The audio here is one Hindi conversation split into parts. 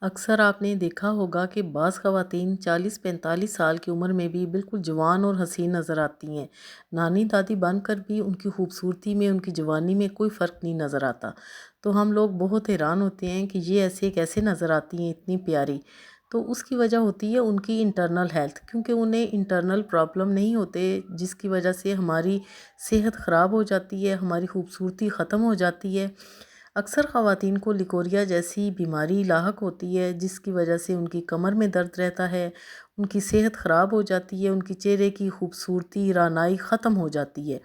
अक्सर आपने देखा होगा कि बाज़ ख़वातीन 40-45 साल की उम्र में भी बिल्कुल जवान और हसीन नज़र आती हैं। नानी दादी बनकर भी उनकी खूबसूरती में, उनकी जवानी में कोई फ़र्क नहीं नज़र आता। तो हम लोग बहुत हैरान होते हैं कि ये ऐसे कैसे नज़र आती हैं इतनी प्यारी। तो उसकी वजह होती है उनकी इंटरनल हेल्थ, क्योंकि उन्हें इंटरनल प्रॉब्लम नहीं होते जिसकी वजह से हमारी सेहत ख़राब हो जाती है, हमारी खूबसूरती ख़त्म हो जाती है। अक्सर ख़वातीन को लिकोरिया जैसी बीमारी लाहक होती है जिसकी वजह से उनकी कमर में दर्द रहता है, उनकी सेहत ख़राब हो जाती है, उनकी चेहरे की खूबसूरती रानाई ख़त्म हो जाती है।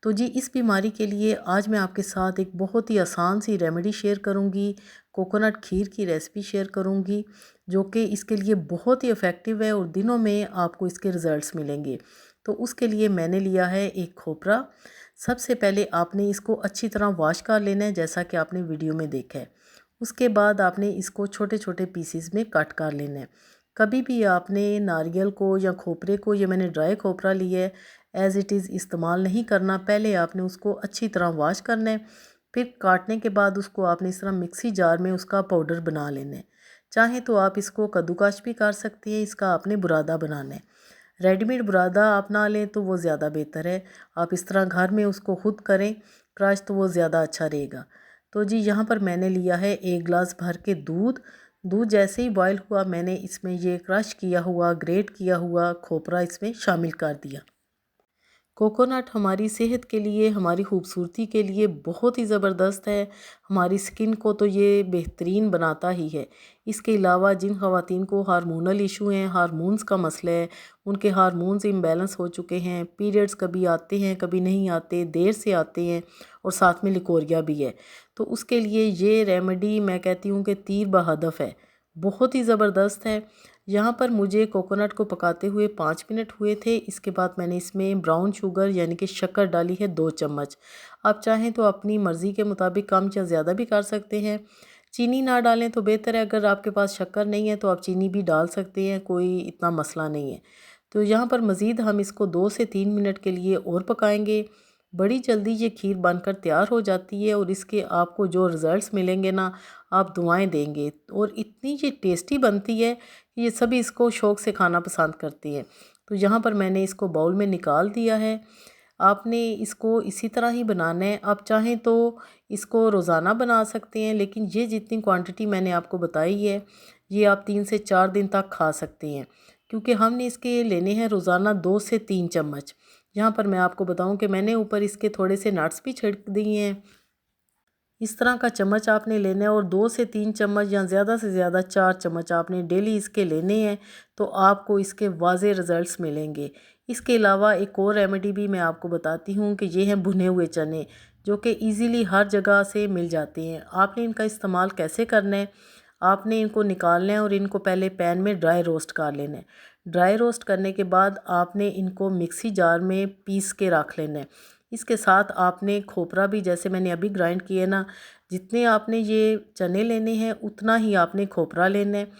तो जी इस बीमारी के लिए आज मैं आपके साथ एक बहुत ही आसान सी रेमेडी शेयर करूंगी, कोकोनट खीर की रेसिपी शेयर करूंगी जो कि इसके लिए बहुत ही इफ़ेक्टिव है और दिनों में आपको इसके रिज़ल्ट्स मिलेंगे। तो उसके लिए मैंने लिया है एक खोपरा। सबसे पहले आपने इसको अच्छी तरह वॉश कर लेना है जैसा कि आपने वीडियो में देखा है। उसके बाद आपने इसको छोटे छोटे पीसीज में कट कर लेना है। कभी भी आपने नारियल को या खोपरे को, ये मैंने ड्राई खोपरा लिया है, एज़ इट इज़ इस्तेमाल नहीं करना। पहले आपने उसको अच्छी तरह वॉश करना है, फिर काटने के बाद उसको आपने इस तरह मिक्सी जार में उसका पाउडर बना लेना है। चाहे तो आप इसको कद्दूकश भी कर सकते हैं, इसका आपने बुरादा बनाना है। रेडीमेड बुरादा आप ना लें तो वो ज़्यादा बेहतर है। आप इस तरह घर में उसको खुद करें क्रश, तो वो ज़्यादा अच्छा रहेगा। तो जी यहाँ पर मैंने लिया है 1 गिलास भर के दूध। दूध जैसे ही बॉयल हुआ मैंने इसमें ये क्रश किया हुआ, ग्रेट किया हुआ खोपरा इसमें शामिल कर दिया। कोकोनट हमारी सेहत के लिए, हमारी खूबसूरती के लिए बहुत ही ज़बरदस्त है। हमारी स्किन को तो ये बेहतरीन बनाता ही है। इसके अलावा जिन ख़वातीन को हार्मोनल इशू हैं, हार्मोन्स का मसला है, उनके हार्मोन्स इम्बैलेंस हो चुके हैं, पीरियड्स कभी आते हैं कभी नहीं आते, देर से आते हैं और साथ में लिकोरिया भी है, तो उसके लिए ये रेमेडी मैं कहती हूँ कि तीर बहदफ है, बहुत ही ज़बरदस्त है। यहाँ पर मुझे कोकोनट को पकाते हुए 5 मिनट हुए थे। इसके बाद मैंने इसमें ब्राउन शुगर यानी कि शक्कर डाली है 2 चम्मच। आप चाहें तो अपनी मर्ज़ी के मुताबिक कम या ज़्यादा भी कर सकते हैं। चीनी ना डालें तो बेहतर है, अगर आपके पास शक्कर नहीं है तो आप चीनी भी डाल सकते हैं, कोई इतना मसला नहीं है। तो यहाँ पर मज़ीद हम इसको 2 से 3 मिनट के लिए और पकाएंगे। बड़ी जल्दी ये खीर बनकर तैयार हो जाती है और इसके आपको जो रिज़ल्ट्स मिलेंगे ना, आप दुआएं देंगे। और इतनी ये टेस्टी बनती है कि ये सभी इसको शौक़ से खाना पसंद करती हैं। तो यहाँ पर मैंने इसको बाउल में निकाल दिया है। आपने इसको इसी तरह ही बनाना है। आप चाहें तो इसको रोज़ाना बना सकते हैं, लेकिन ये जितनी क्वांटिटी मैंने आपको बताई है ये आप 3 से 4 दिन तक खा सकते हैं, क्योंकि हमने इसके लेने हैं रोज़ाना 2 से 3 चम्मच। यहाँ पर मैं आपको बताऊं कि मैंने ऊपर इसके थोड़े से नट्स भी छिड़क दिए हैं। इस तरह का चम्मच आपने लेना है और 2 से 3 चम्मच या ज़्यादा से ज़्यादा 4 चम्मच आपने डेली इसके लेने हैं, तो आपको इसके वाज़े रिज़ल्ट्स मिलेंगे। इसके अलावा एक और रेमेडी भी मैं आपको बताती हूँ कि ये हैं भुने हुए चने, जो कि ईज़िली हर जगह से मिल जाते हैं। आपने इनका इस्तेमाल कैसे करना है, आपने इनको निकालना है और इनको पहले पैन में ड्राई रोस्ट कर लेना है। ड्राई रोस्ट करने के बाद आपने इनको मिक्सी जार में पीस के रख लेना है। इसके साथ आपने खोपरा भी, जैसे मैंने अभी ग्राइंड किए ना, जितने आपने ये चने लेने हैं उतना ही आपने खोपरा लेना है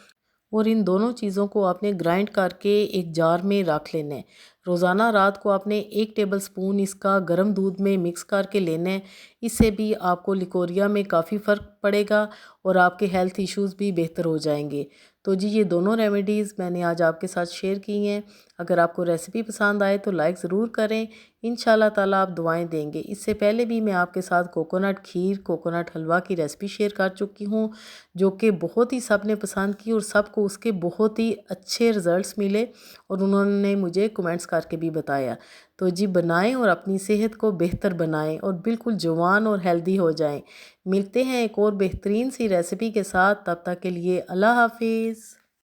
और इन दोनों चीज़ों को आपने ग्राइंड करके एक जार में रख लेना है। रोज़ाना रात को आपने 1 टेबल स्पून इसका गर्म दूध में मिक्स करके लेना है। इससे भी आपको लिकोरिया में काफ़ी फ़र्क पड़ेगा और आपके हेल्थ इश्यूज़ भी बेहतर हो जाएंगे। तो जी ये दोनों रेमेडीज़ मैंने आज आपके साथ शेयर की हैं। अगर आपको रेसिपी पसंद आए तो लाइक ज़रूर करें। इंशाल्लाह ताला आप दुआएं देंगे। इससे पहले भी मैं आपके साथ कोकोनट खीर, कोकोनट हलवा की रेसिपी शेयर कर चुकी हूँ, जो कि बहुत ही सब ने पसंद की और सबको उसके बहुत ही अच्छे रिज़ल्ट्स मिले और उन्होंने मुझे कमेंट्स करके भी बताया। तो जी बनाएं और अपनी सेहत को बेहतर बनाएं और बिल्कुल जवान और हेल्दी हो जाएं। मिलते हैं एक और बेहतरीन सी रेसिपी के साथ, तब तक के लिए अल्लाह हाफिज़।